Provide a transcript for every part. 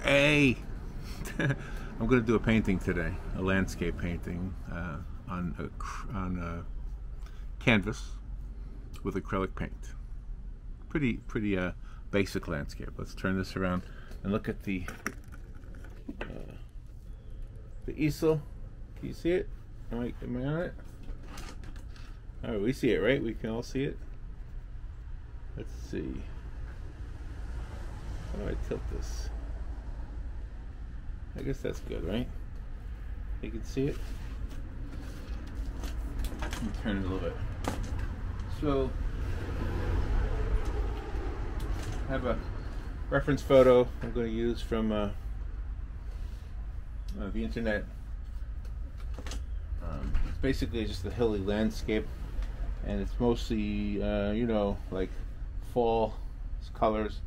Hey! I'm going to do a painting today, a landscape painting on a canvas with acrylic paint. Pretty basic landscape. Let's turn this around and look at the easel. Can you see it? Am I on it? Oh, we see it, right? We can all see it. Let's see. How do I tilt this? I guess that's good, right? You can see it. Let me turn it a little bit. So, I have a reference photo I'm going to use from the internet. It's basically just a hilly landscape, and it's mostly, you know, like fall colors,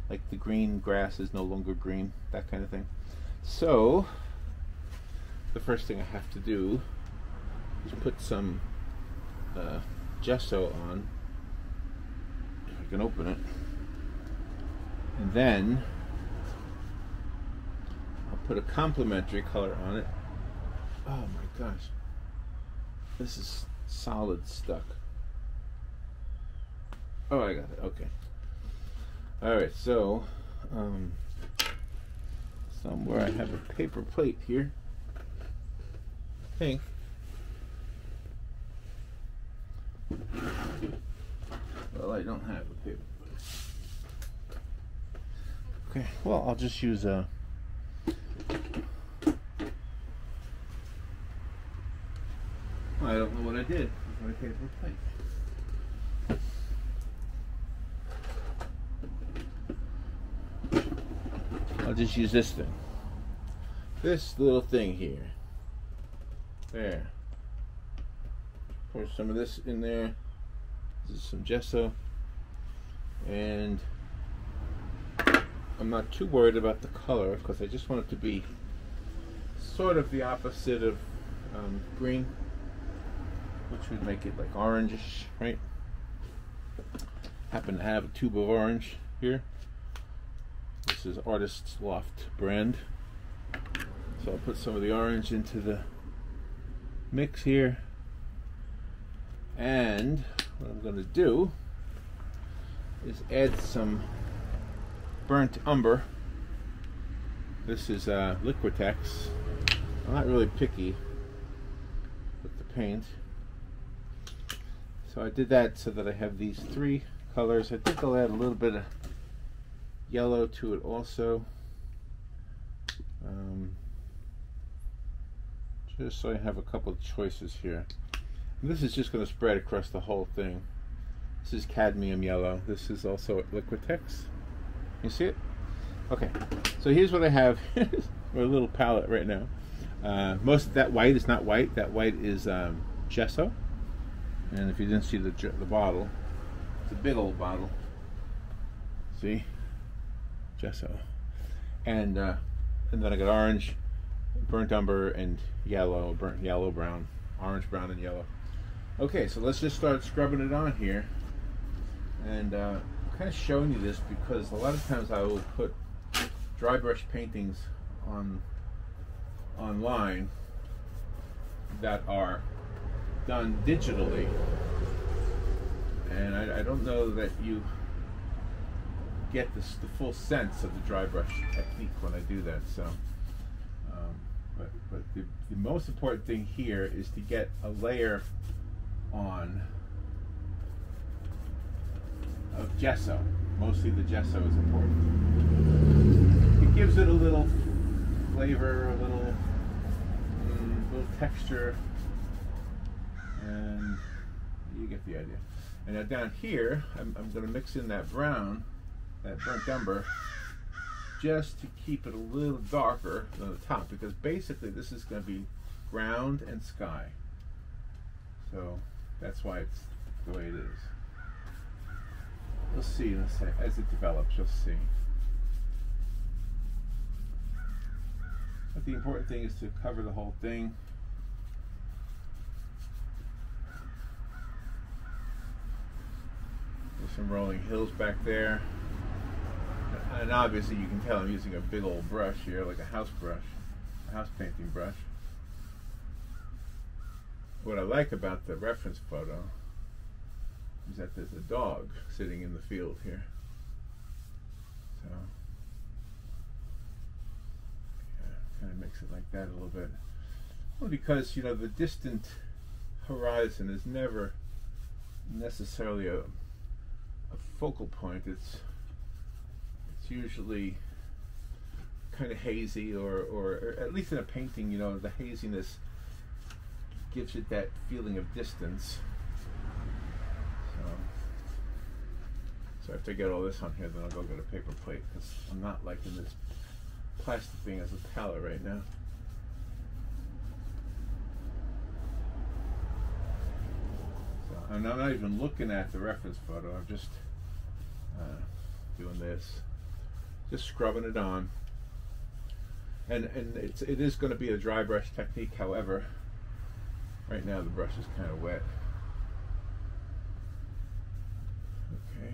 like the green grass is no longer green, that kind of thing. So, the first thing I have to do is put some gesso on, if I can open it, and then I'll put a complementary color on it. Oh my gosh, this is solid stuck. Oh, I got it, okay. Alright, so somewhere I have a paper plate here, I think. Well, I don't have a paper plate. Okay, well, I'll just use a I don't know what I did with my paper plate. I'll just use this thing. This little thing here. There. Pour some of this in there. This is some gesso. And I'm not too worried about the color because I just want it to be sort of the opposite of green, which would make it like orangish, right? Happen to have a tube of orange here. This is Artist's Loft brand. So I'll put some of the orange into the mix here. And what I'm going to do is add some burnt umber. This is Liquitex. I'm not really picky with the paint. So I did that so that I have these three colors. I think I'll add a little bit of yellow to it also, just so I have a couple of choices here. And this is just going to spread across the whole thing. This is cadmium yellow. This is also Liquitex. You see it? Okay, so here's what I have. We're a little palette right now. Most of that white is not white. That white is gesso. And if you didn't see the bottle, it's a big old bottle. See? Gesso. And then I got orange, burnt umber, and yellow, burnt yellow, brown, orange, brown, and yellow. Okay, so let's just start scrubbing it on here. And I'm kind of showing you this because a lot of times I will put dry brush paintings online that are done digitally, and I don't know that you get the full sense of the dry brush technique when I do that. So, but the most important thing here is to get a layer on of gesso. Mostly the gesso is important. It gives it a little flavor, a little texture, and you get the idea. And now down here, I'm going to mix in that brown, that burnt umber, just to keep it a little darker than the top, because basically this is going to be ground and sky. So that's why it's the way it is. We'll see as it develops, you'll see. But the important thing is to cover the whole thing. There's some rolling hills back there. And obviously you can tell I'm using a big old brush here, like a house brush, a house painting brush. What I like about the reference photo is that there's a dog sitting in the field here. So, yeah, kind of makes it like that a little bit. Well, because, you know, the distant horizon is never necessarily a focal point. It's usually kind of hazy, or at least in a painting, you know, the haziness gives it that feeling of distance. So after I get all this on here, then I'll go get a paper plate, because I'm not liking this plastic thing as a palette right now. So I'm not even looking at the reference photo. I'm just doing this, just scrubbing it on. And it is going to be a dry brush technique. However, right now the brush is kind of wet. Okay.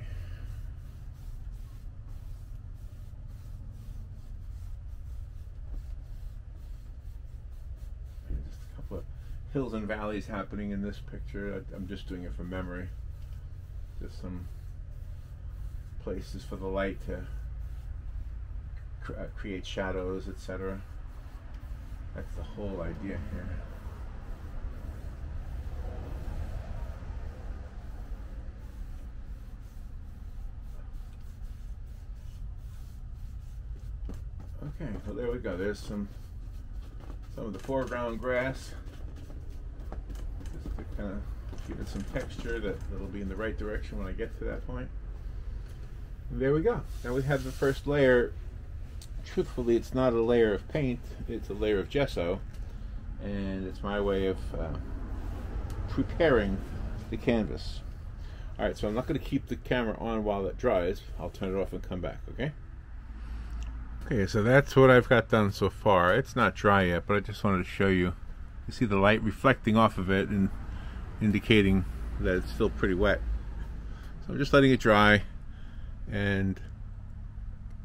Just a couple of hills and valleys happening in this picture. I'm just doing it from memory. Just some places for the light to create shadows, etc. That's the whole idea here. Okay, well there we go. There's some of the foreground grass, just to kind of give it some texture that'll be in the right direction when I get to that point. And there we go. Now we have the first layer. Truthfully, it's not a layer of paint, it's a layer of gesso, and it's my way of preparing the canvas. Alright, so I'm not going to keep the camera on while it dries. I'll turn it off and come back, okay? Okay, so that's what I've got done so far. It's not dry yet, but I just wanted to show you. You see the light reflecting off of it and indicating that it's still pretty wet. So I'm just letting it dry, and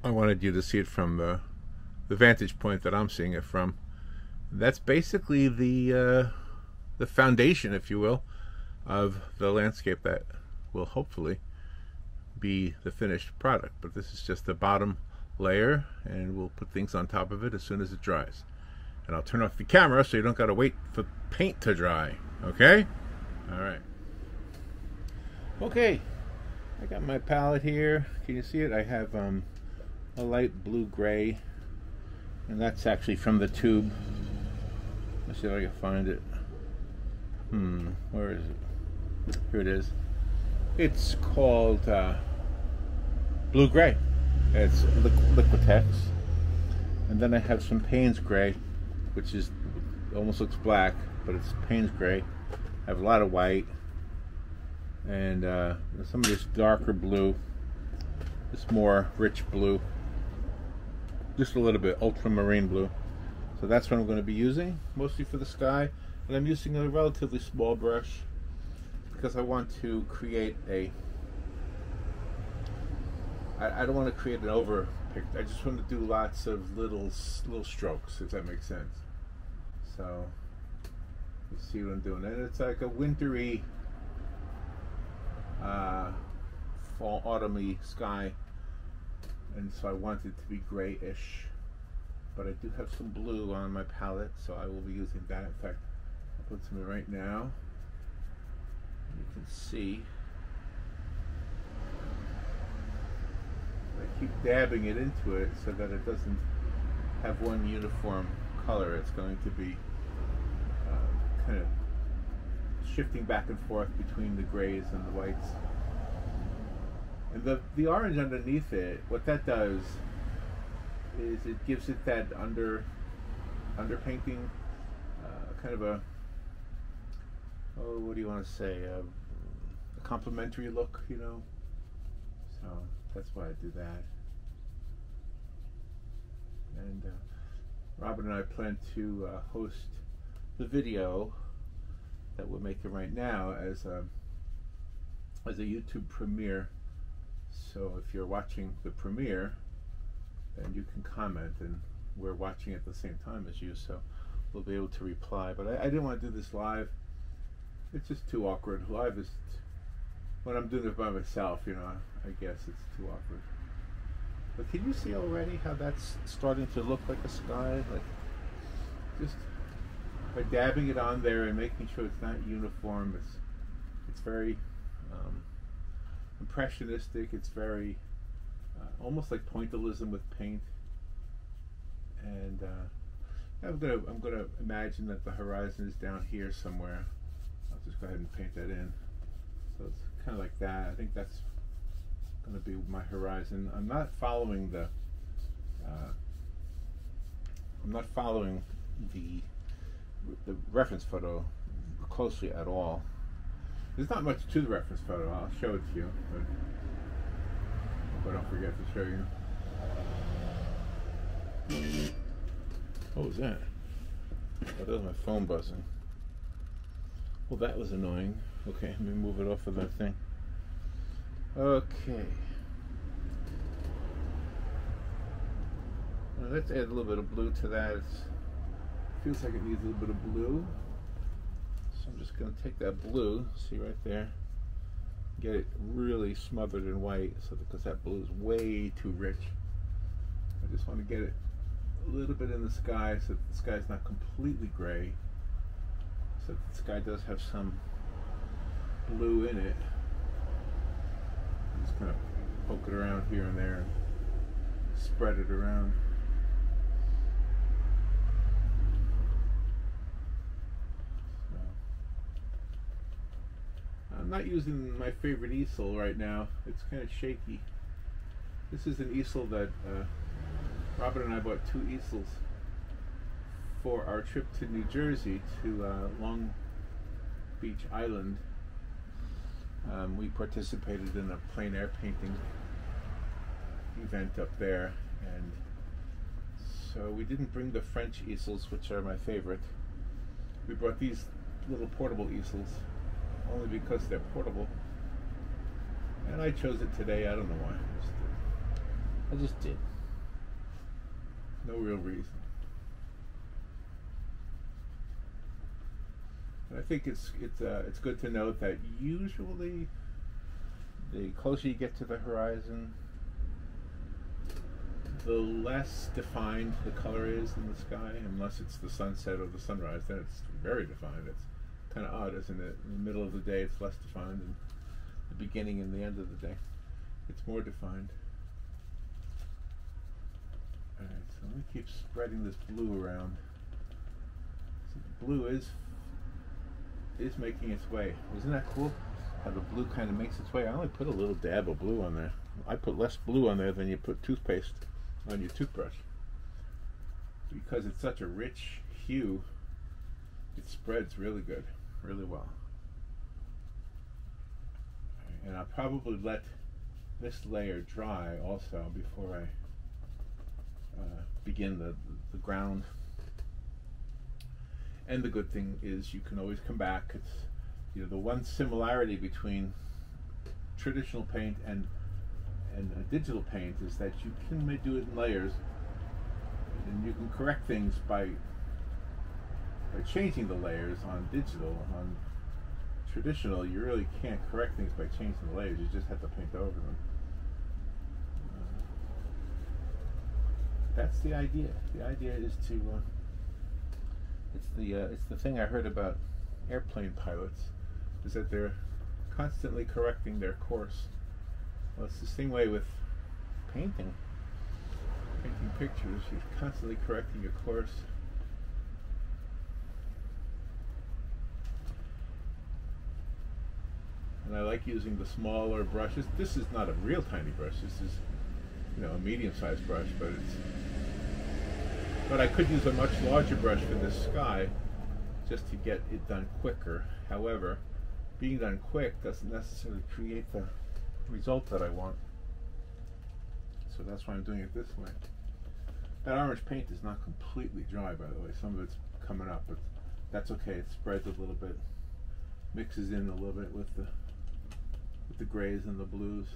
I wanted you to see it from the vantage point that I'm seeing it from. That's basically the foundation, if you will, of the landscape that will hopefully be the finished product. But this is just the bottom layer, and we'll put things on top of it as soon as it dries. And I'll turn off the camera so you don't got to wait for paint to dry. Okay? All right. Okay. I got my palette here. Can you see it? I have a light blue-gray, and that's actually from the tube. Let's see if I can find it. Where is it? Here it is. It's called blue-gray. It's Liquitex. And then I have some Payne's gray, which is almost looks black, but it's Payne's gray. I have a lot of white, and some of this darker blue, this more rich blue, just a little bit ultramarine blue. So that's what I'm going to be using, mostly for the sky. And I'm using a relatively small brush because I want to create a, I don't want to create an over picture. I just want to do lots of little strokes, if that makes sense. So you see what I'm doing. And it's like a wintry, fall, autumny sky. And so I want it to be grayish, but I do have some blue on my palette, so I will be using that. In fact, I'll put some in right now. You can see I keep dabbing it into it so that it doesn't have one uniform color. It's going to be kind of shifting back and forth between the grays and the whites. And the orange underneath it, what that does is it gives it that underpainting, kind of a, oh, what do you want to say, a complementary look, you know. So that's why I do that. And Robin and I plan to host the video that we're making right now as a YouTube premiere. So if you're watching the premiere, and you can comment, and we're watching at the same time as you, so we'll be able to reply. But I didn't want to do this live. It's just too awkward. Live is, when I'm doing it by myself, you know, I guess it's too awkward. But can you see already how that's starting to look like a sky? Like, just by dabbing it on there and making sure it's not uniform, it's very impressionistic. It's very almost like pointillism with paint. And I'm gonna imagine that the horizon is down here somewhere. I'll just go ahead and paint that in. So it's kind of like that. I think that's going to be my horizon. I'm not following the reference photo closely at all. There's not much to the reference photo. I'll show it to you, but hope I don't forget to show you. What was that? Oh, that was my phone buzzing. Well, that was annoying. Okay, let me move it off of that thing. Okay. Now let's add a little bit of blue to that. It feels like it needs a little bit of blue. So I'm just going to take that blue, see right there, get it really smothered in white, so because that blue is way too rich. I just want to get it a little bit in the sky so that the sky is not completely gray, so that the sky does have some blue in it. I'm just kind of poke it around here and there and spread it around. So, I'm not using my favorite easel right now. It's kind of shaky. This is an easel that Robin and I bought 2 easels for our trip to New Jersey, to Long Beach Island. We participated in a plein air painting event up there, and so we didn't bring the French easels, which are my favorite. We brought these little portable easels only because they're portable, and I chose it today. I don't know why. I just did. No real reason. And I think it's good to note that usually the closer you get to the horizon, the less defined the color is in the sky, unless it's the sunset or the sunrise. Then it's very defined. It's kind of odd, isn't it? In the middle of the day, it's less defined, and the beginning and the end of the day, it's more defined. All right, so let me keep spreading this blue around. So the blue is making its way. Isn't that cool? How the blue kind of makes its way. I only put a little dab of blue on there. I put less blue on there than you put toothpaste on your toothbrush. Because it's such a rich hue, it spreads really good, really well. And I'll probably let this layer dry also before I begin the ground. And the good thing is you can always come back. It's, you know, the one similarity between traditional paint and digital paint is that you can do it in layers, and you can correct things by changing the layers. On digital, on traditional, you really can't correct things by changing the layers. You just have to paint over them. That's the idea. The idea is to it's the thing I heard about airplane pilots, is that they're constantly correcting their course. Well, it's the same way with painting pictures. You're constantly correcting your course. And I like using the smaller brushes. This is not a real tiny brush. This is, you know, a medium-sized brush, but I could use a much larger brush for this sky just to get it done quicker. However, being done quick doesn't necessarily create the result that I want. So that's why I'm doing it this way. That orange paint is not completely dry, by the way. Some of it's coming up, but that's okay. It spreads a little bit, mixes in a little bit with the grays and the blues.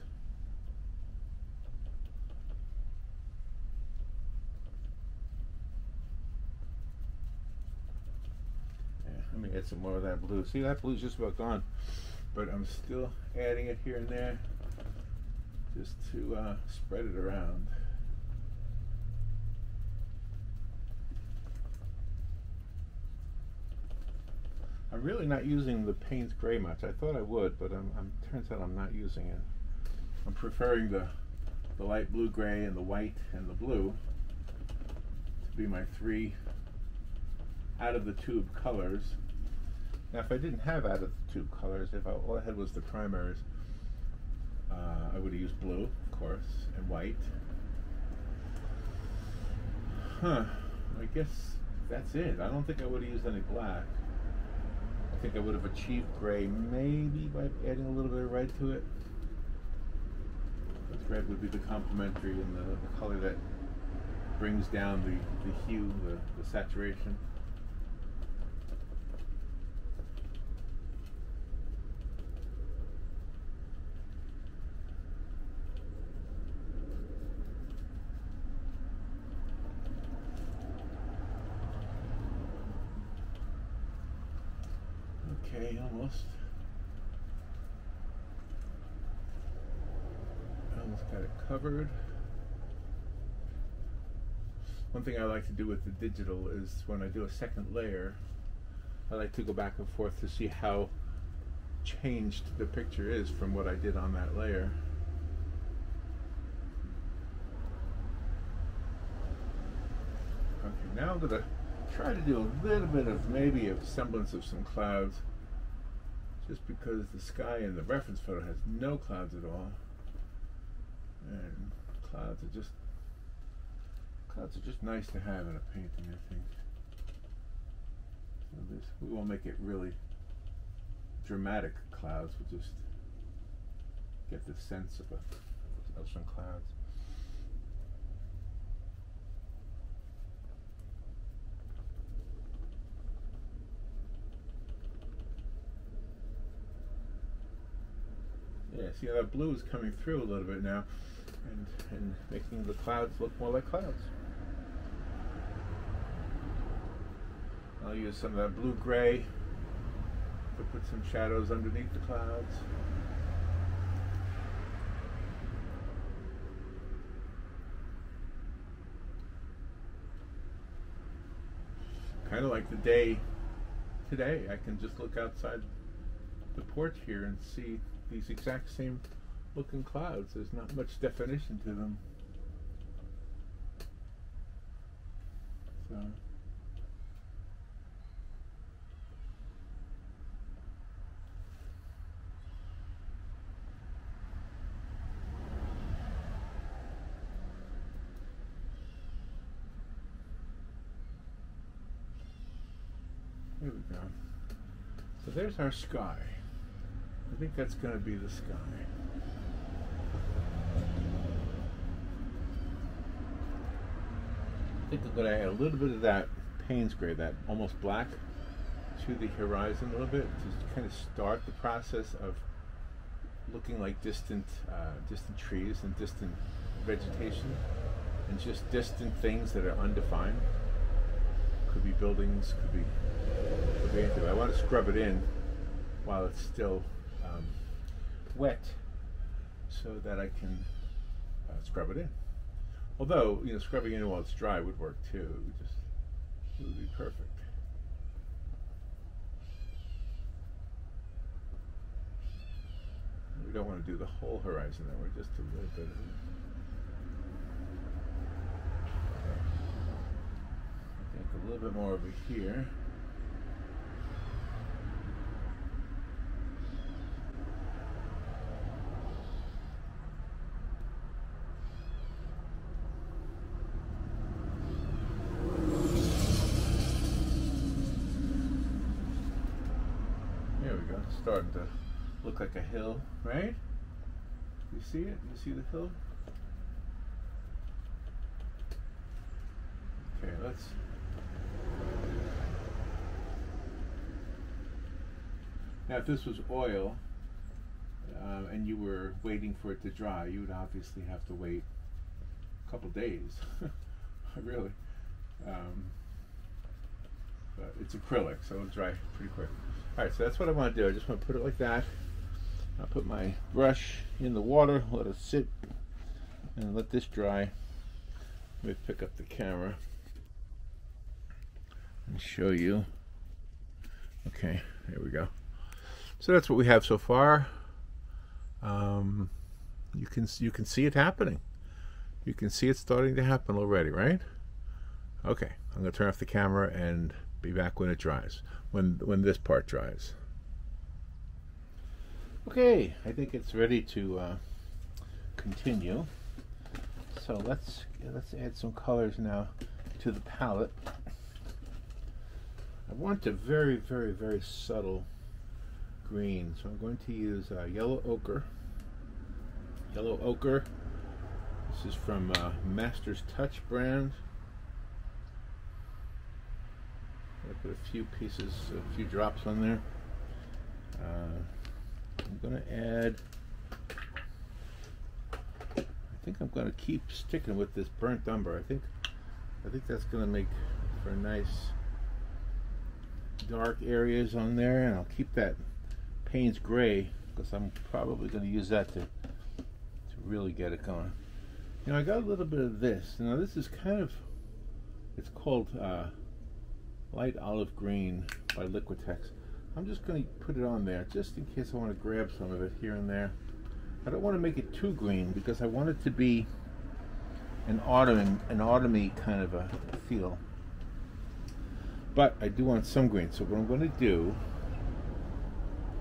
Let me add some more of that blue. See, that blue's just about gone, but I'm still adding it here and there just to spread it around. I'm really not using the Payne's gray much. I thought I would, but turns out I'm not using it. I'm preferring the light blue gray and the white and the blue to be my three out of the tube colors. Now if I didn't have out of the tube colors, if all I had was the primaries, I would have used blue, of course, and white. I guess that's it. I don't think I would have used any black. I think I would have achieved gray maybe by adding a little bit of red to it. Because red would be the complementary and the color that brings down the hue, the saturation. Okay, almost got it covered. One thing I like to do with the digital is when I do a second layer, I like to go back and forth to see how changed the picture is from what I did on that layer. Okay, now I'm going to try to do a little bit of maybe a semblance of some clouds, just because the sky in the reference photo has no clouds at all, and clouds are just nice to have in a painting, I think. So we won't make it really dramatic clouds. We'll just get the sense of some clouds. Yeah, see how that blue is coming through a little bit now, and making the clouds look more like clouds. I'll use some of that blue-gray to put some shadows underneath the clouds. Kind of like the day today. I can just look outside the porch here and see these exact same looking clouds. There's not much definition to them. So here we go. So there's our sky. I think that's going to be the sky. I think I'm going to add a little bit of that Payne's gray, that almost black, to the horizon a little bit to kind of start the process of looking like distant trees and distant vegetation, and just distant things that are undefined. Could be buildings, could be anything. I want to scrub it in while it's still wet, so that I can scrub it in. Although, you know, scrubbing in while it's dry would work too. It would be perfect. We don't want to do the whole horizon though, we're just a little bit of it. I think a little bit more over here. Starting to look like a hill, right? You see it? You see the hill? Okay, let's... Now if this was oil, and you were waiting for it to dry, you would obviously have to wait a couple days. Really. But it's acrylic, so it'll dry pretty quick. All right, so that's what I want to do. I just want to put it like that. I'll put my brush in the water, let it sit, and let this dry. Let me pick up the camera and show you. Okay, there we go. So that's what we have so far. You can see it happening. You can see it starting to happen already, right? Okay, I'm going to turn off the camera and be back when it dries, when this part dries. Okay, I think it's ready to continue. So let's add some colors now to the palette. I want a very, very, very subtle green, so I'm going to use yellow ochre. Yellow ochre. This is from Master's Touch brand. I put a few pieces, a few drops on there. I'm going to add. I think I'm going to keep sticking with this burnt umber. I think that's going to make for nice dark areas on there, and I'll keep that Payne's gray because I'm probably going to use that to really get it going. You know, I got a little bit of this. Now this is kind of, it's called light olive green by Liquitex. I'm just going to put it on there just in case I want to grab some of it here and there. I don't want to make it too green because I want it to be an autumny kind of a feel. But I do want some green, so what I'm going to do,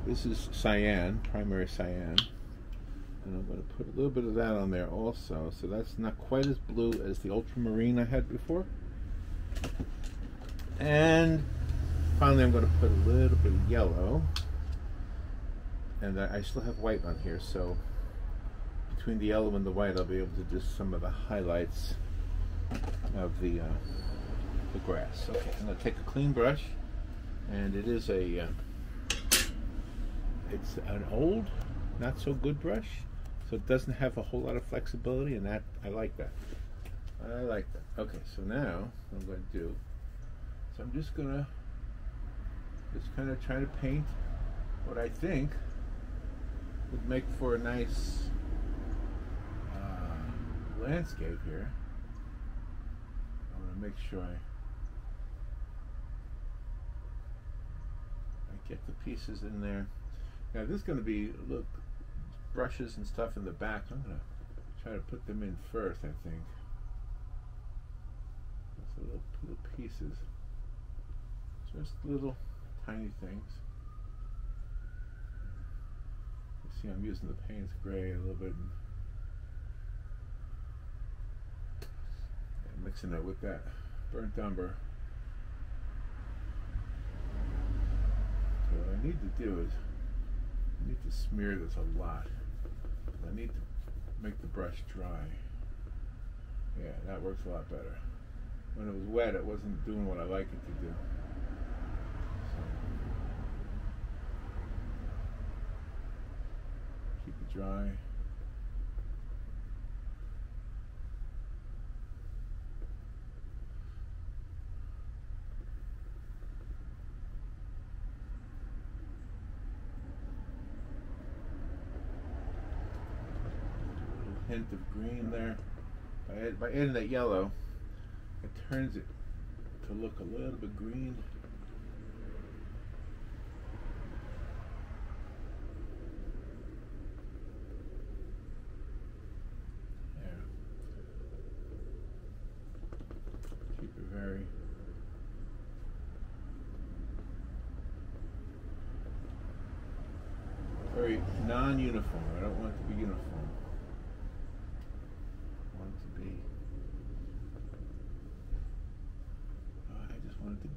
this is cyan, primary cyan, and I'm going to put a little bit of that on there also, so that's not quite as blue as the ultramarine I had before. And finally I'm going to put a little bit of yellow, and I still have white on here, so between the yellow and the white I'll be able to do some of the highlights of the grass. Okay, I'm going to take a clean brush, and it is it's an old, not so good brush, so it doesn't have a whole lot of flexibility, and that I like that. I like that. Okay, so now what I'm going to do, so I'm just going to kind of try to paint what I think would make for a nice landscape here. I want to make sure I get the pieces in there. Now this is going to be, look, brushes and stuff in the back. I'm going to try to put them in first, I think. Just little pieces. Just little tiny things. You see I'm using the Payne's gray a little bit and mixing it with that burnt umber. So what I need to do is I need to smear this a lot. I need to make the brush dry. Yeah, that works a lot better. When it was wet, it wasn't doing what I like it to do. So, keep it dry. Hint of green there. By adding that yellow, it turns it to look a little bit green. There. Keep it very non-uniform. I don't want it to be uniform.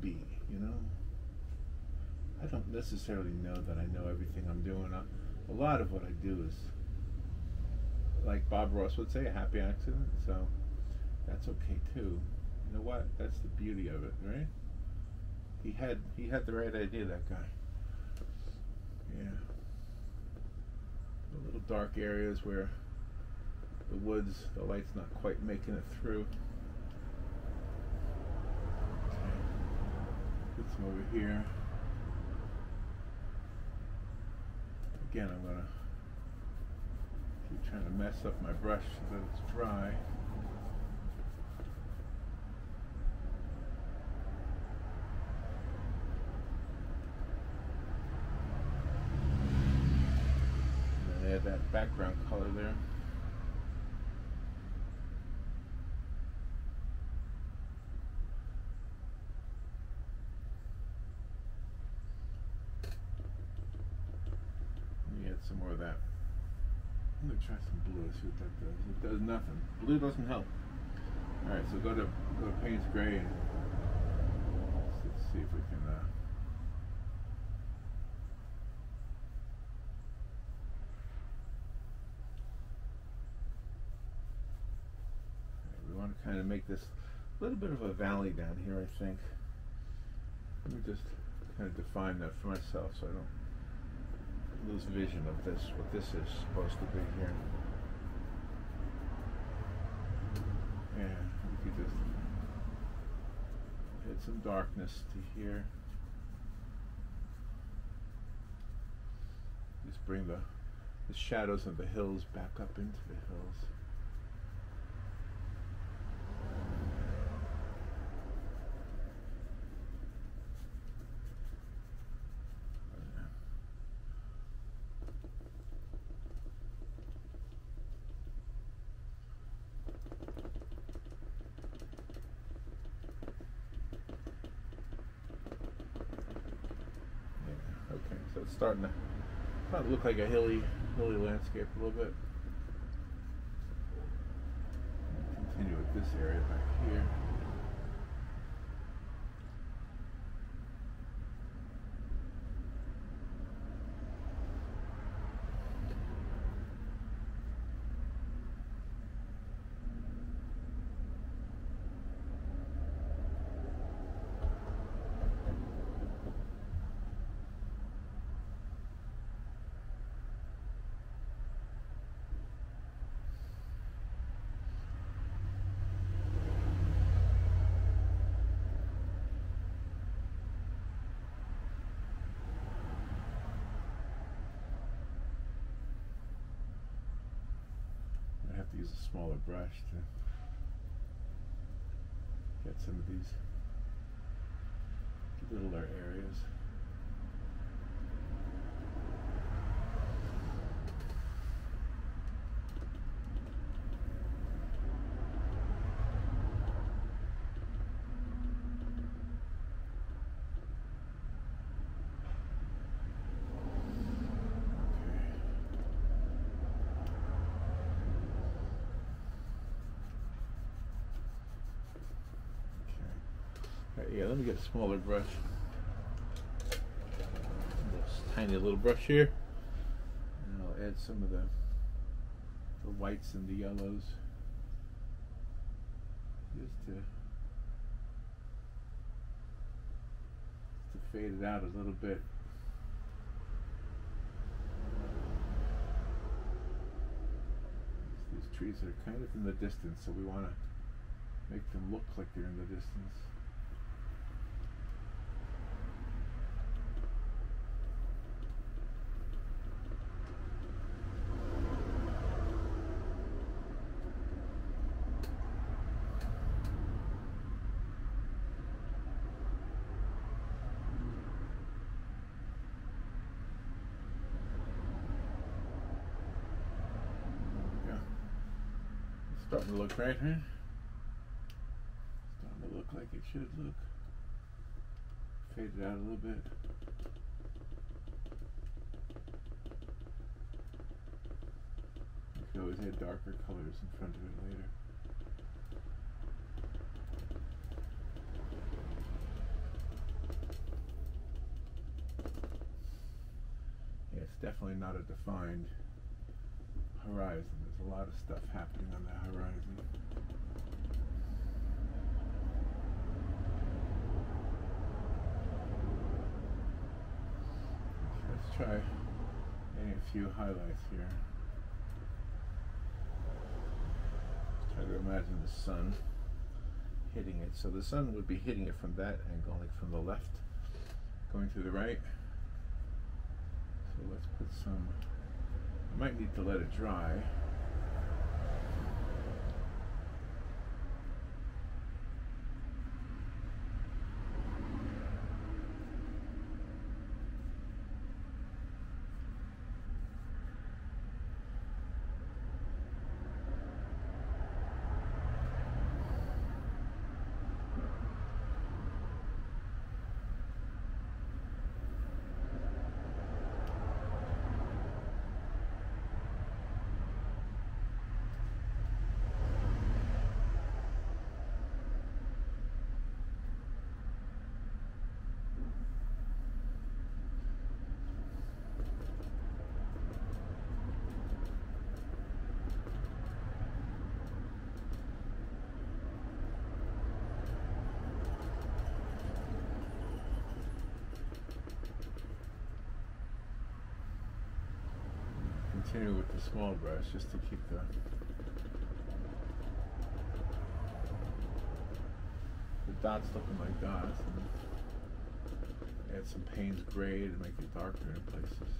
Be, you know, I don't necessarily know that I know everything I'm doing. A lot of what I do is, like Bob Ross would say, a happy accident, so that's okay too. You know what? That's the beauty of it, right? He had the right idea, that guy. Yeah. The little dark areas where the woods, the light's not quite making it through. Get some over here. Again, I'm gonna keep trying to mess up my brush so that it's dry. And then add that background color there. Some more of that. I'm gonna try some blue, see what that does. It does nothing. Blue doesn't help. Alright, so go to Payne's Gray and let's see if we can we want to kind of make this a little bit of a valley down here, I think. Let me just kind of define that for myself so I don't lose vision of this, what this is supposed to be here. Yeah, we could just add some darkness to here. Just bring the shadows of the hills back up into the hills. So it's starting to look like a hilly landscape a little bit. Continue with this area back here. To use a smaller brush to get some of these littler areas. Yeah, let me get a smaller brush. This tiny little brush here. And I'll add some of the whites and the yellows. Just to fade it out a little bit. These trees are kind of in the distance, so we want to make them look like they're in the distance. Starting to look right, huh? Starting to look like it should look. Fade it out a little bit. You can always add darker colors in front of it later. Yeah, it's definitely not a defined horizon. There's a lot of stuff happening on that horizon. Let's try adding a few highlights here. Try to imagine the sun hitting it. So the sun would be hitting it from that angle, like from the left. going to the right. So let's put some, I might need to let it dry. Continue with the small brush just to keep the dots looking like dots, and add some Payne's gray to make it darker in places.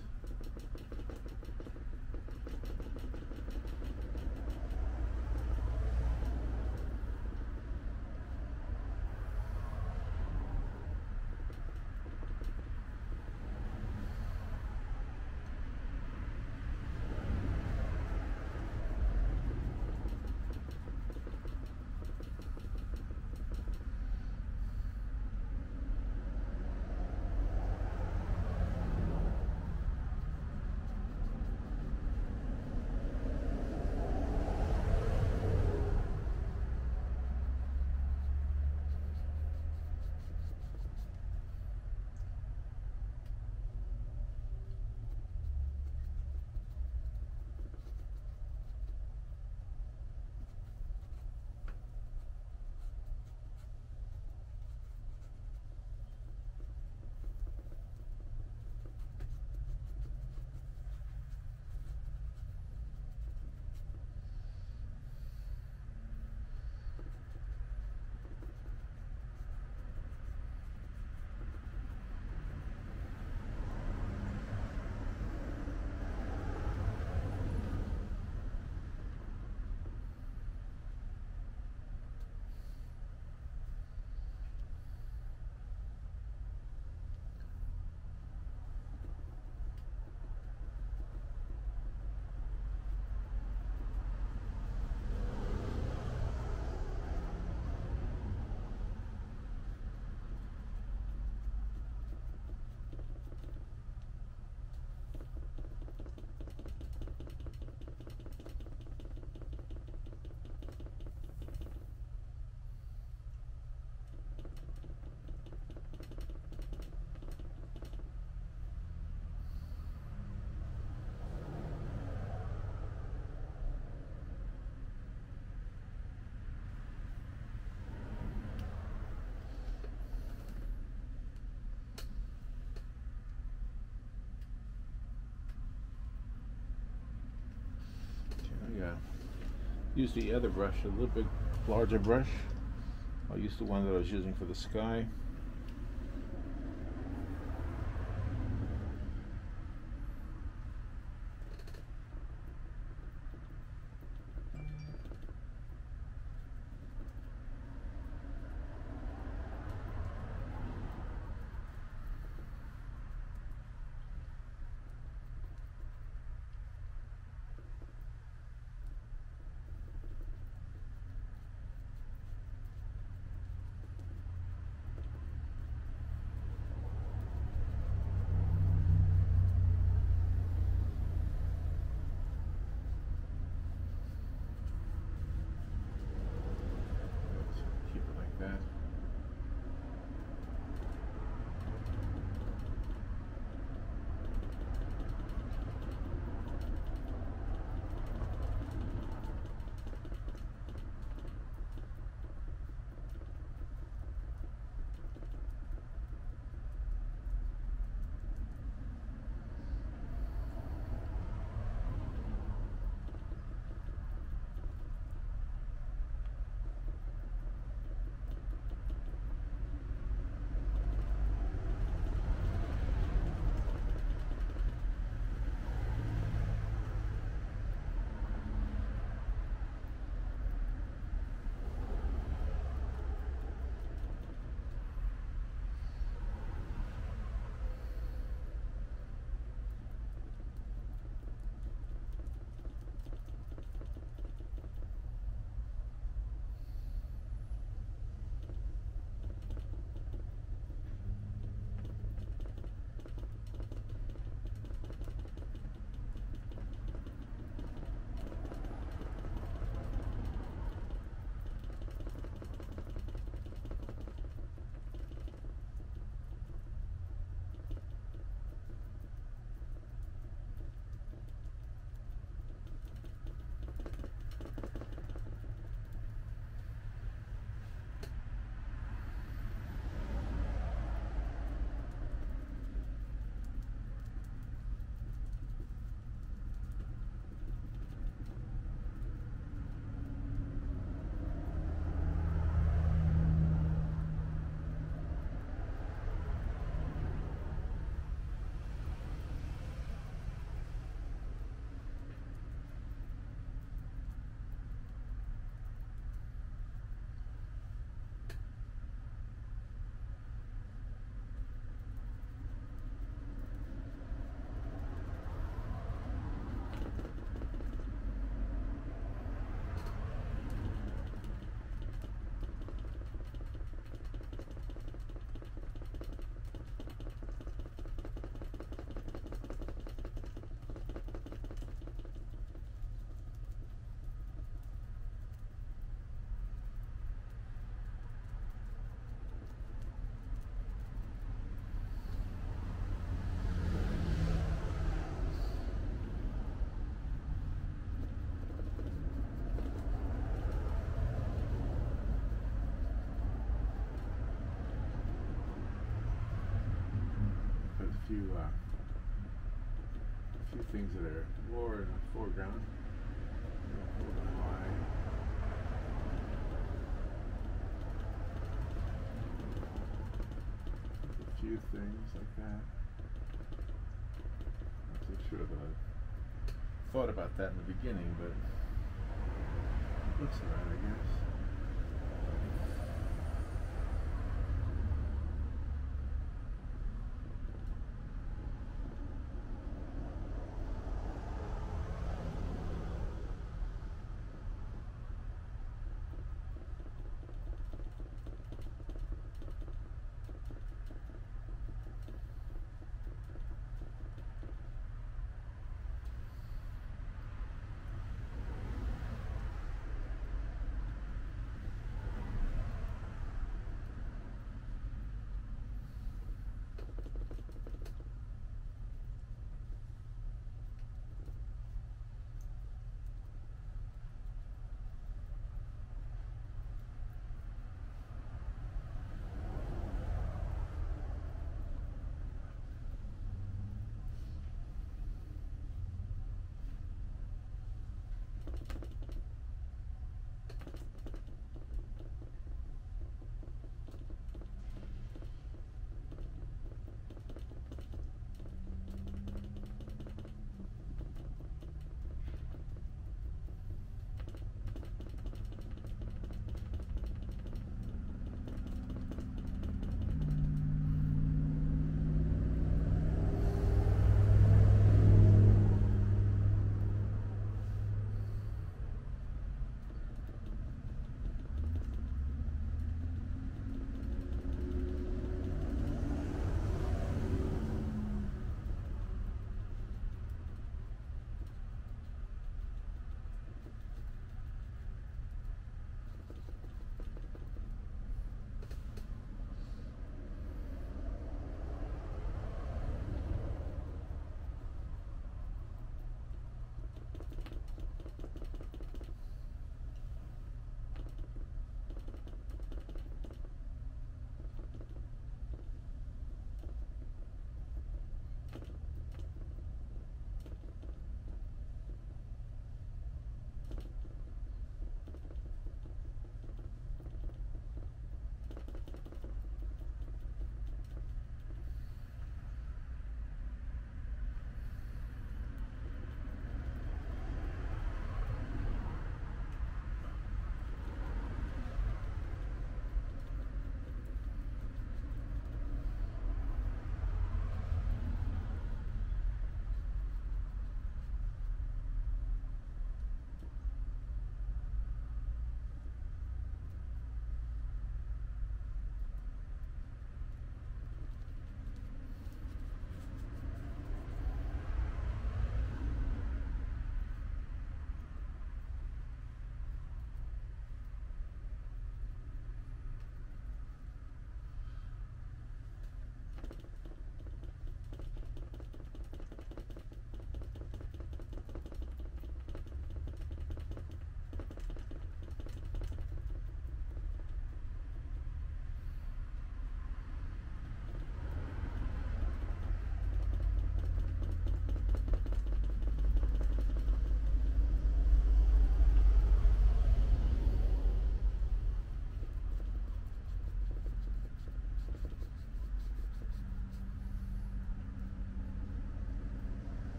Use the other brush, a little bit larger brush. I'll use the one that I was using for the sky. few things that are lower in the foreground, a little high. A few things like that. I'm not so sure that I thought about that in the beginning, but it looks alright, I guess.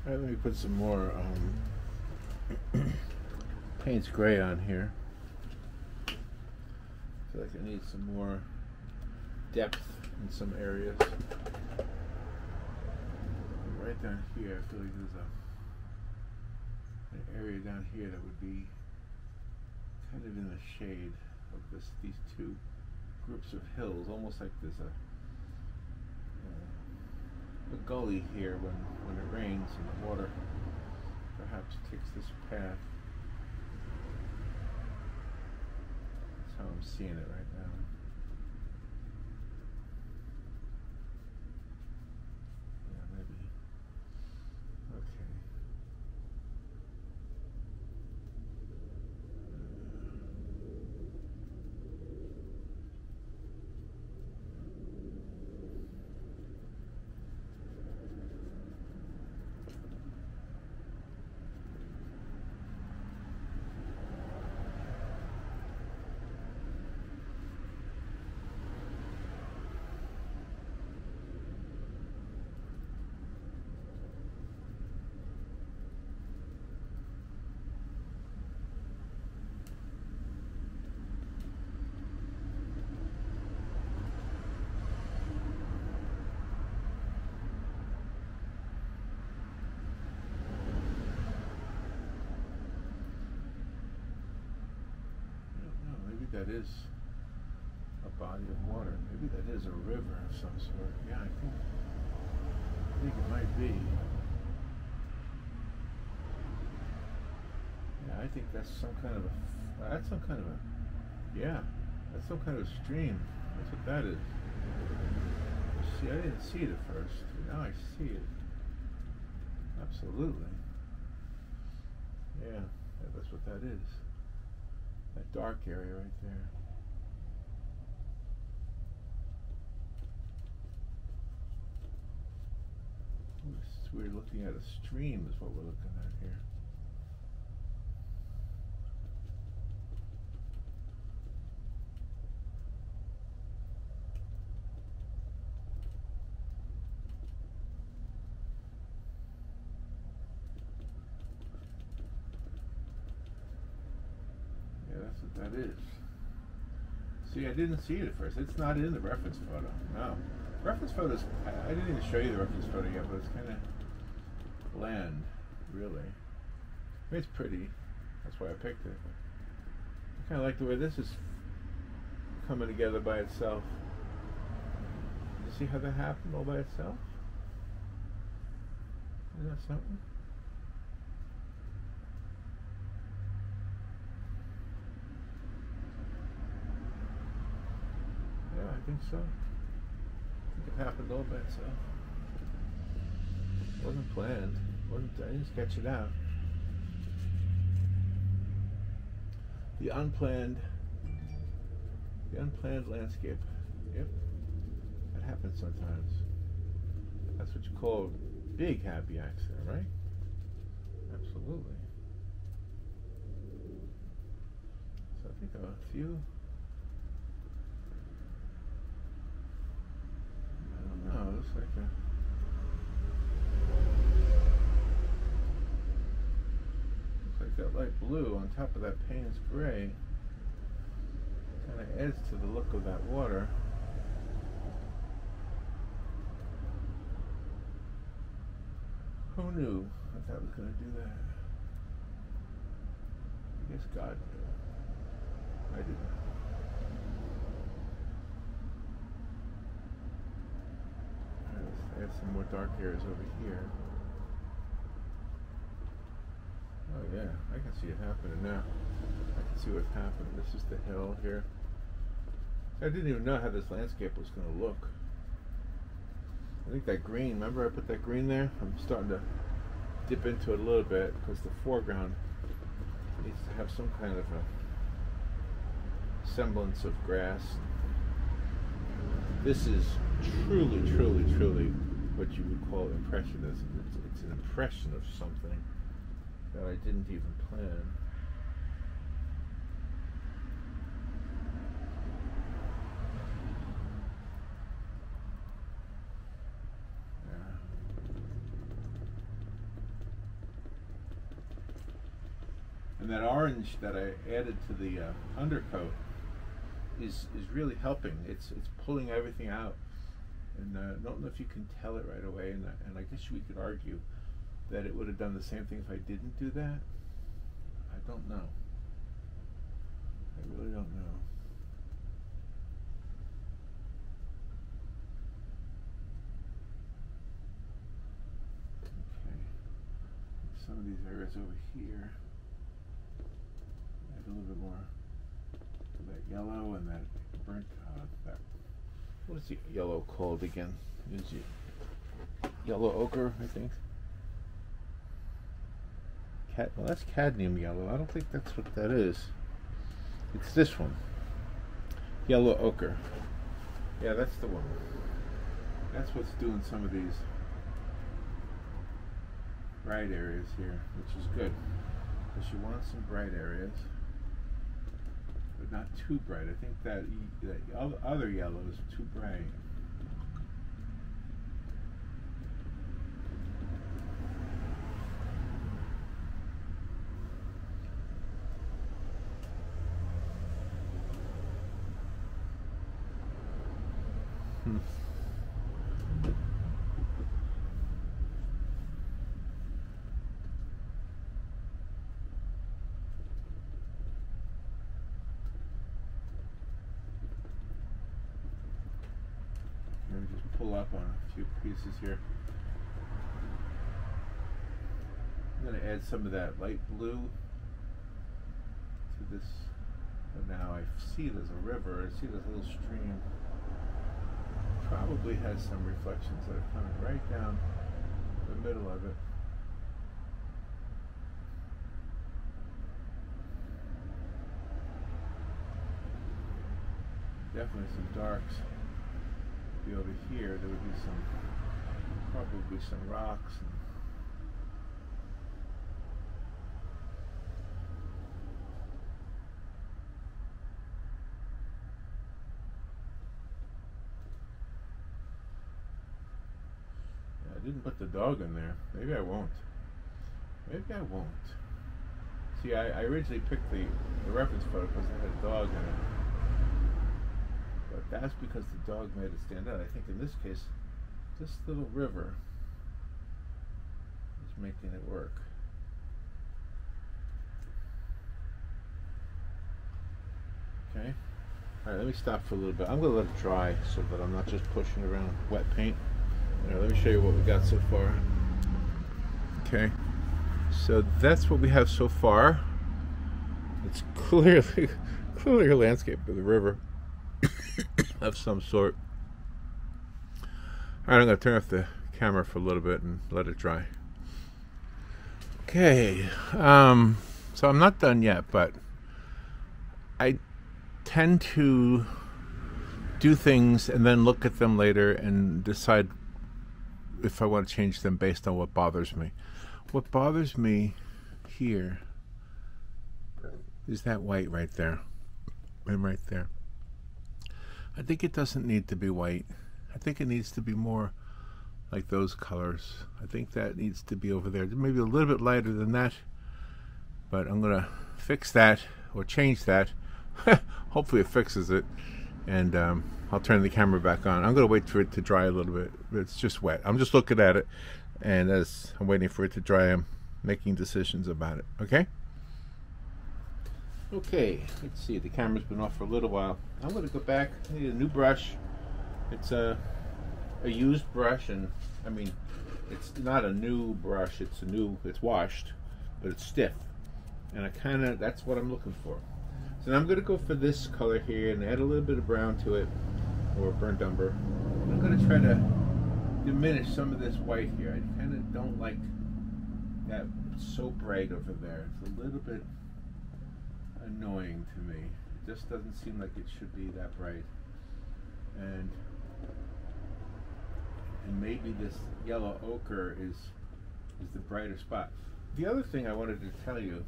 All right, let me put some more Payne's Gray on here. I feel like I need some more depth in some areas. Right down here, I feel like there's an area down here that would be kind of in the shade of these two groups of hills, almost like there's a gully here when it rains and the water perhaps takes this path. That's how I'm seeing it right now. Yeah, maybe. Okay. That is a body of water. Maybe that is a river of some sort. Yeah, I think it might be. Yeah, I think that's some kind of a stream. That's what that is. See, I didn't see it at first. Now I see it. Absolutely. Yeah, that's what that is. That dark area right there. We're looking at a stream is what we're looking at here. That's what that is. See, I didn't see it at first. It's not in the reference photo. No. Reference photos, I didn't even show you the reference photo yet, but it's kind of bland, really. I mean, it's pretty. That's why I picked it. I kind of like the way this is coming together by itself. You see how that happened all by itself? Isn't that something? Yeah, I think so. I think it happened all by itself. It wasn't planned. I didn't sketch it out. The unplanned landscape. Yep. That happens sometimes. That's what you call a big happy accident, right? Absolutely. So I think a few. I don't know, it looks like that light blue on top of that Payne's Gray kind of adds to the look of that water. Who knew that was going to do that? I guess God knew. I didn't. Alright, let's add some more dark areas over here. Oh yeah, I can see it happening now. I can see what's happening. This is the hill here. I didn't even know how this landscape was going to look. I think that green, remember I put that green there? I'm starting to dip into it a little bit because the foreground needs to have some kind of a semblance of grass. This is truly, truly, truly what you would call impressionism. It's an impression of something that I didn't even plan. And that orange that I added to the undercoat is really helping. It's pulling everything out. And I don't know if you can tell it right away, and I guess we could argue that it would have done the same thing if I didn't do that. I don't know. I really don't know. Okay. Some of these areas over here, add a little bit more of that yellow and that burnt, that, what is the yellow called again? Is it yellow ochre, I think? Well, that's cadmium yellow. I don't think that's what that is. It's this one. Yellow ochre. Yeah, that's the one. That's what's doing some of these bright areas here, which is good. Because you want some bright areas, but not too bright. I think that other yellow is too bright. Let me just pull up on a few pieces here. I'm going to add some of that light blue to this. And now I see there's a river. I see there's a little stream. Probably has some reflections that are coming right down the middle of it. Definitely some darks. Be over here, there would be some, probably some rocks. I didn't put the dog in there. Maybe I won't. Maybe I won't. See, I originally picked the reference photo because it had a dog in it. But that's because the dog made it stand out. I think in this case, this little river is making it work. Okay. All right, let me stop for a little bit. I'm going to let it dry so that I'm not just pushing around wet paint. All right, let me show you what we got so far. Okay, so that's what we have so far. It's clearly a landscape with a river of some sort. All right, I'm going to turn off the camera for a little bit and let it dry. Okay, so I'm not done yet, but I tend to do things and then look at them later and decide if I want to change them based on what bothers me. What bothers me here is that white right there and right there. I think it doesn't need to be white. I think it needs to be more like those colors. I think that needs to be over there. Maybe a little bit lighter than that, but I'm gonna fix that or change that. Hopefully it fixes it, and I'll turn the camera back on. I'm gonna wait for it to dry a little bit. It's just wet. I'm just looking at it, and as I'm waiting for it to dry, I'm making decisions about it. Okay? Okay, let's see. The camera's been off for a little while. I'm gonna go back. I need a new brush. It's a used brush, and I mean, it's not a new brush. It's washed, but it's stiff, and that's what I'm looking for. So now I'm going to go for this color here and add a little bit of brown to it, or burnt umber. And I'm going to try to diminish some of this white here. I kind of don't like that so bright over there. It's a little bit annoying to me. It just doesn't seem like it should be that bright. And maybe this yellow ochre is the brighter spot. The other thing I wanted to tell you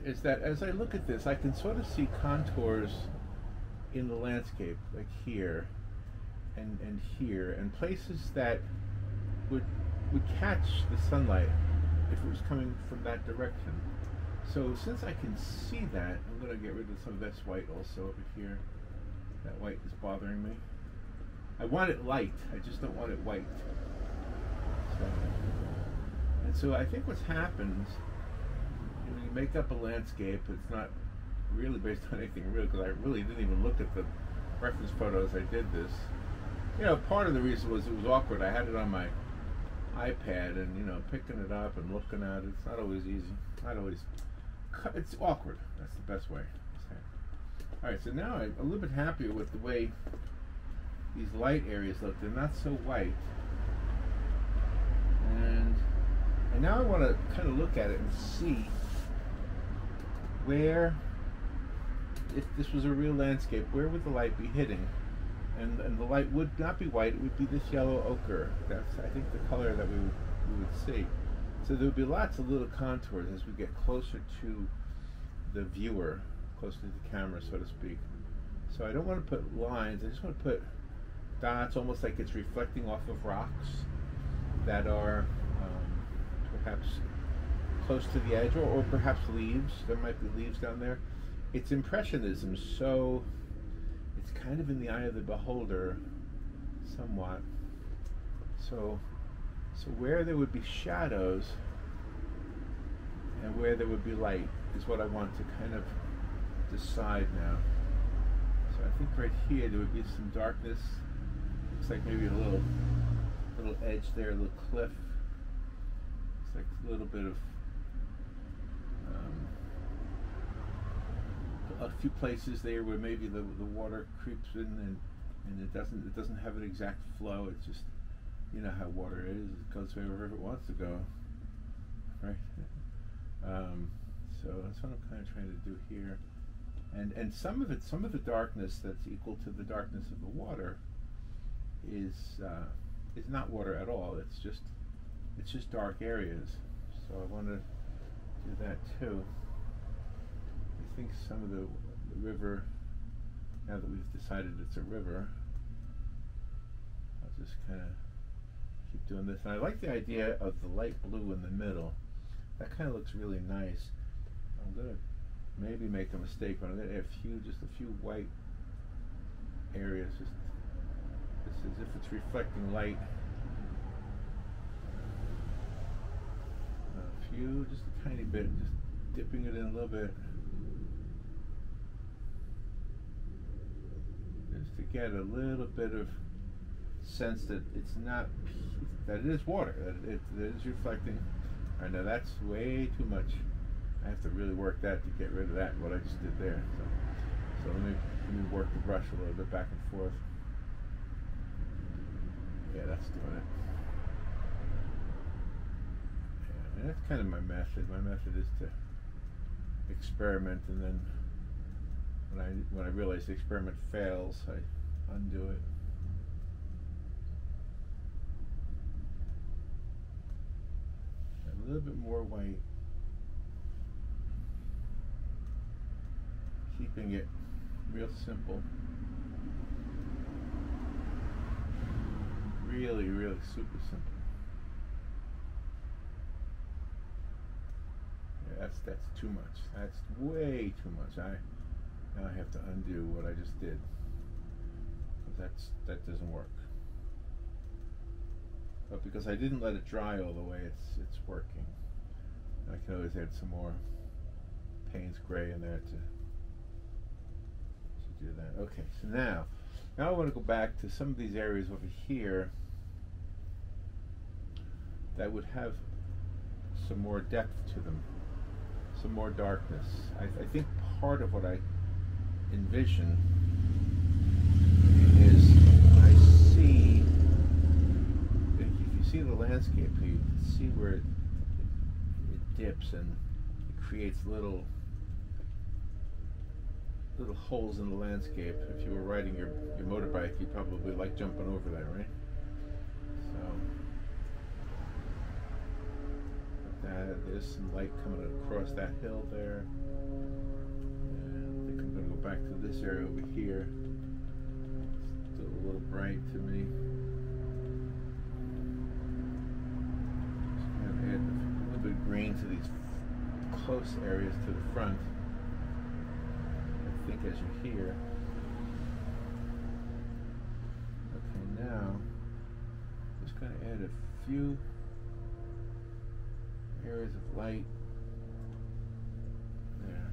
is that as I look at this, I can sort of see contours in the landscape, like here and here, and places that would catch the sunlight if it was coming from that direction. So since I can see that, I'm going to get rid of some of this white also over here. That white is bothering me. I want it light, I just don't want it white. So I think what's happened, when you make up a landscape, it's not really based on anything real, because I really didn't even look at the reference photos I did this. You know, part of the reason was it was awkward. I had it on my iPad, and you know, picking it up and looking at it, it's not always easy. It's awkward. That's the best way to say it. Alright, so now I'm a little bit happier with the way these light areas look. They're not so white. And now I want to kind of look at it and see where, if this was a real landscape, where would the light be hitting? And the light would not be white, it would be this yellow ochre. That's, I think, the color that we would see. So there would be lots of little contours as we get closer to the viewer, closer to the camera, so to speak. So I don't want to put lines, I just want to put dots, almost like it's reflecting off of rocks that are perhaps close to the edge, or perhaps leaves. There might be leaves down there. It's impressionism, so it's kind of in the eye of the beholder, somewhat. So where there would be shadows and where there would be light is what I want to kind of decide now. So I think right here there would be some darkness. Looks like maybe a little edge there, a little cliff. It's like a little bit of a few places there where maybe the water creeps in and it doesn't have an exact flow. It's just, you know how water is. It goes wherever it wants to go, right? So that's what I'm kind of trying to do here. And some of the darkness that's equal to the darkness of the water is not water at all. It's just dark areas. So I want to do that too. I think some of the river, now that we've decided it's a river, I'll just kind of keep doing this. And I like the idea of the light blue in the middle. That kind of looks really nice. I'm going to maybe make a mistake, but I'm going to add just a few white areas, just as if it's reflecting light. A few, just a tiny bit, just dipping it in a little bit. Just to get a little bit of sense that it's not, that it is water, that it is reflecting. All right, now that's way too much. I have to really work that to get rid of that, what I just did there. So let me work the brush a little bit back and forth. Yeah, that's doing it. Yeah, and that's kind of my method. My method is to experiment, and then when I realize the experiment fails, I undo it. A little bit more white. Keeping it real simple. Really, really super simple. Yeah, that's too much. That's way too much. Now I have to undo what I just did, because that doesn't work. But because I didn't let it dry all the way, it's working. I can always add some more Payne's gray in there to do that. Okay, so now I want to go back to some of these areas over here that would have some more depth to them, some more darkness. I think part of what I envision is, I see, if you see the landscape, you see where it dips and it creates little holes in the landscape. If you were riding your motorbike, you'd probably like jumping over that, right? So there's some light coming across that hill there. And I think I'm going to go back to this area over here. It's still a little bright to me. Just kind of add a little bit of green to these close areas to the front. I think as you're here. Okay, now just going to add a few areas of light there.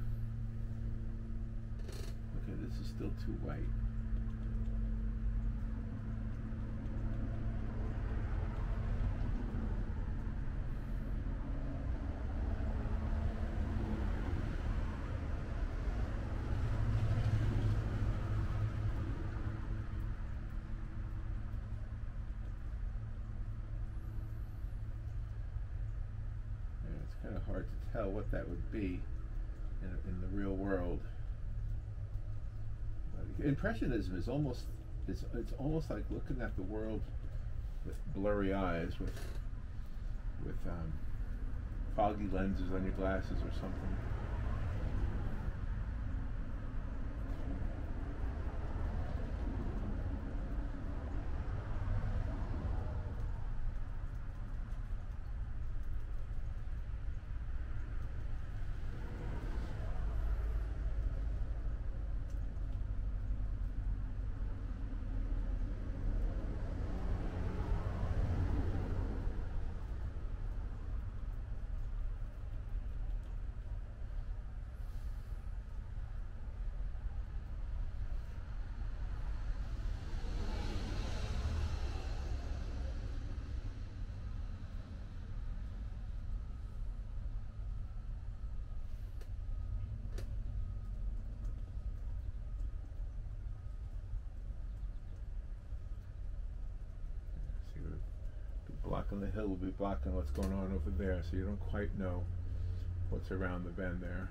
Okay, this is still too white. Kind of hard to tell what that would be in the real world. Impressionism is almost it's almost like looking at the world with blurry eyes, with foggy lenses on your glasses or something. Blocking the hill will be blocking what's going on over there, so you don't quite know what's around the bend there.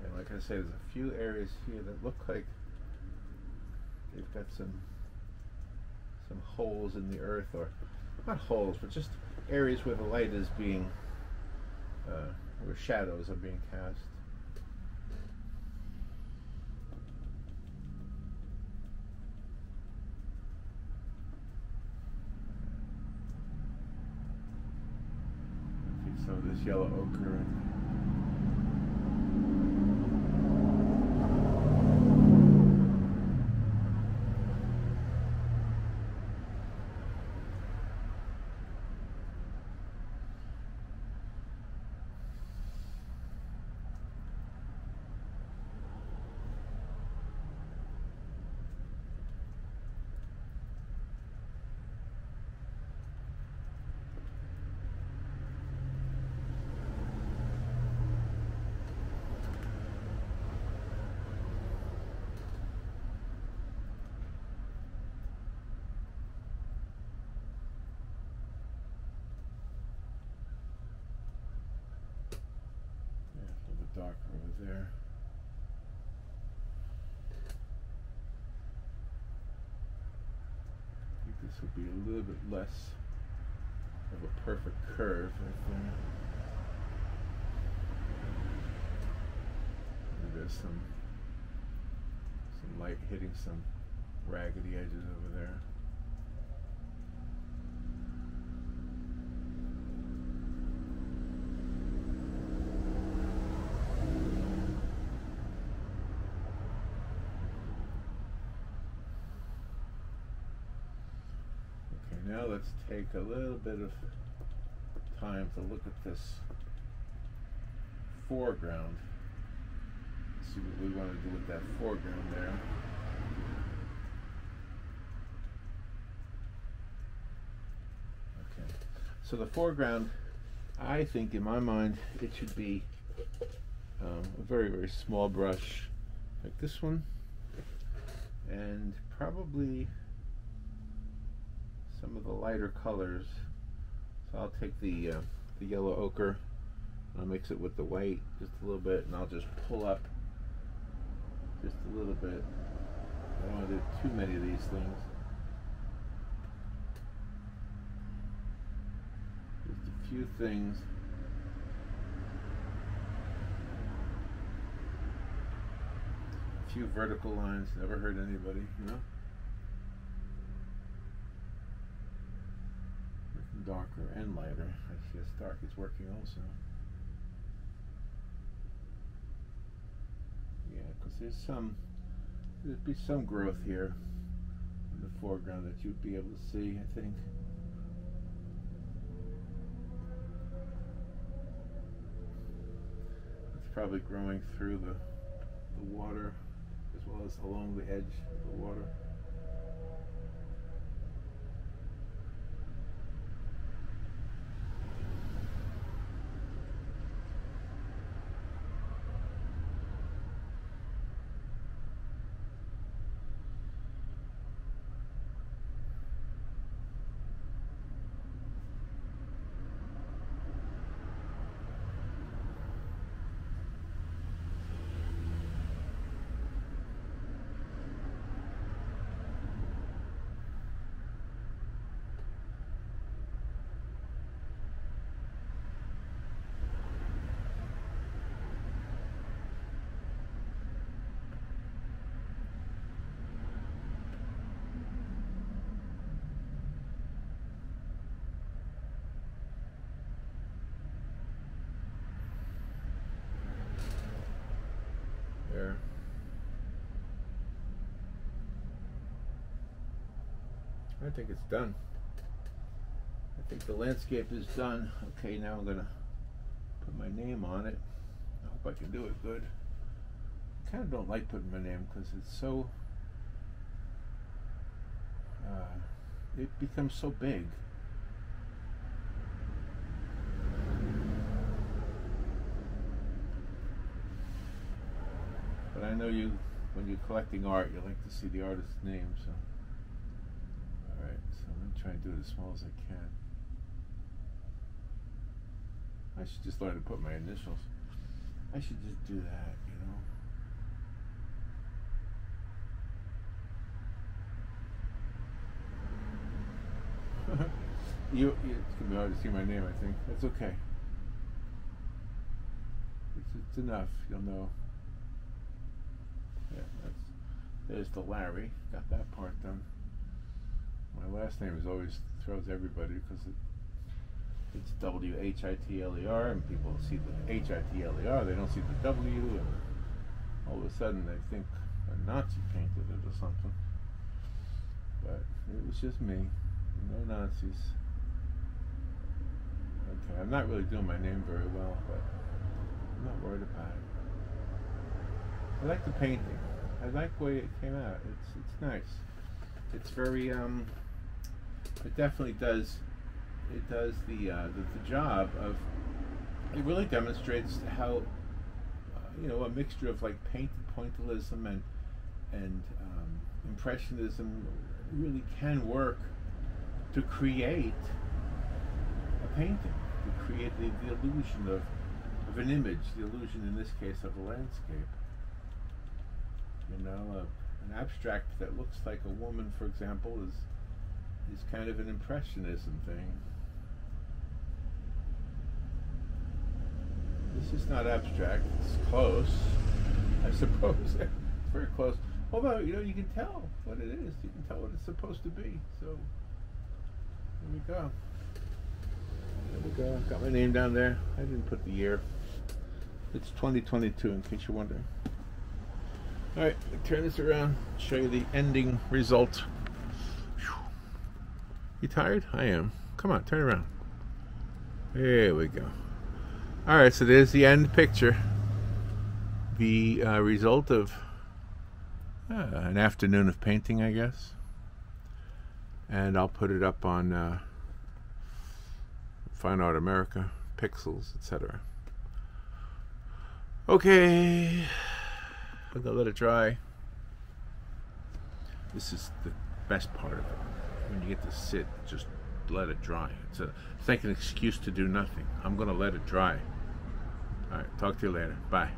And like I say, there's a few areas here that look like they've got some holes in the earth, or not holes, but just areas where the light is being, where shadows are being cast. See some of this yellow ochre and darker over there. I think this will be a little bit less of a perfect curve right there. And there's some light hitting some raggedy edges over there. Now let's take a little bit of time to look at this foreground. See what we want to do with that foreground there. Okay, so the foreground, I think in my mind, it should be a very, very small brush like this one, and probably some of the lighter colors. So I'll take the yellow ochre, I'll mix it with the white just a little bit, and I'll just pull up just a little bit. I don't want to do too many of these things. Just a few things A few vertical lines, never hurt anybody, you know? Making darker and lighter. I guess dark is working also. Yeah, because there'd be some growth here in the foreground that you'd be able to see, I think. It's probably growing through the water as well as along the edge of the water. There. I think it's done. I think the landscape is done. Okay, now I'm gonna put my name on it. I hope I can do it good. I kind of don't like putting my name because it's so it becomes so big. But I know when you're collecting art, you like to see the artist's name, so. Alright, so I'm going to try and do it as small as I can. I should just learn to put my initials. I should just do that, you know. It's going to be hard to see my name, I think. That's okay. It's enough, you'll know. Yeah, there's the Larry. Got that part done. My last name always throws everybody because it's W-H-I-T-L-E-R, and people see the H-I-T-L-E-R, they don't see the W, and all of a sudden they think a Nazi painted it or something. But it was just me. No Nazis. Okay, I'm not really doing my name very well, but I'm not worried about it. I like the painting. I like the way it came out. It's nice. It's very it definitely does. It does the job of. It really demonstrates how a mixture of like painted pointillism and impressionism really can work to create a painting, to create the illusion of an image, the illusion in this case of a landscape. An abstract that looks like a woman, for example, is kind of an impressionism thing. This is not abstract. It's close, I suppose. It's very close. Although you can tell what it is. You can tell what it's supposed to be. So there we go. There we go. Got my name down there. I didn't put the year. It's 2022, in case you're wondering. Alright, turn this around, show you the ending result. You tired? I am. Come on, turn around. There we go. Alright, so there's the end picture. The result of an afternoon of painting, I guess. And I'll put it up on Fine Art America, Pixels, etc. Okay. I'm gonna let it dry. This is the best part of it. When you get to sit, just let it dry. It's like an excuse to do nothing. I'm gonna let it dry. Alright, talk to you later. Bye.